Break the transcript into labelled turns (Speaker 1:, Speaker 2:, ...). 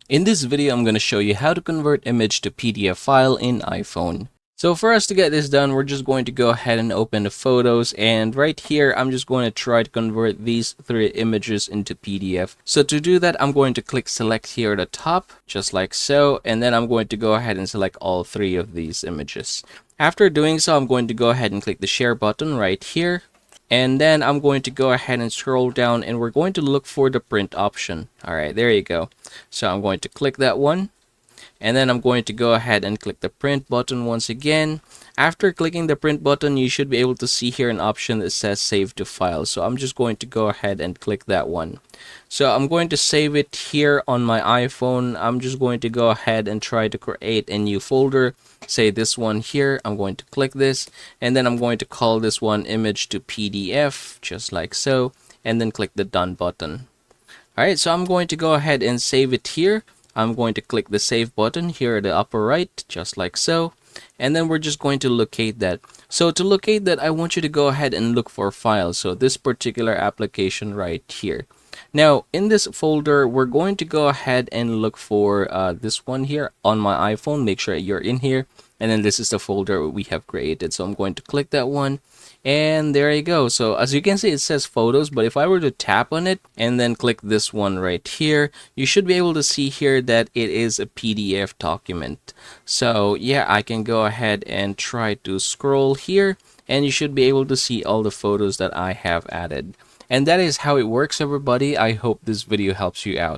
Speaker 1: In this video, I'm going to show you how to convert image to PDF file in iPhone. So for us to get this done, we're just going to go ahead and open the photos, and right here, I'm just going to try to convert these three images into PDF. So to do that, I'm going to click select here at the top, just like so, and then I'm going to go ahead and select all three of these images. After doing so, I'm going to go ahead and click the share button right here. And then I'm going to go ahead and scroll down, and we're going to look for the print option. All right, there you go. So I'm going to click that one. And then I'm going to go ahead and click the print button once again. After clicking the print button, you should be able to see here an option that says save to file. So I'm just going to go ahead and click that one. So I'm going to save it here on my iPhone. I'm just going to go ahead and try to create a new folder. Say this one here. I'm going to click this, and then I'm going to call this one image to PDF, just like so, and then click the done button. Alright, so I'm going to go ahead and save it here. I'm going to click the save button here at the upper right, just like so. And then we're just going to locate that. So to locate that, I want you to go ahead and look for files. So this particular application right here. Now, in this folder, we're going to go ahead and look for this one here on my iPhone. Make sure you're in here. And then this is the folder we have created. So I'm going to click that one. And there you go. So as you can see, it says photos, but if I were to tap on it and then click this one right here, you should be able to see here that it is a PDF document. So yeah, I can go ahead and try to scroll here, and you should be able to see all the photos that I have added. And that is how it works, everybody. I hope this video helps you out.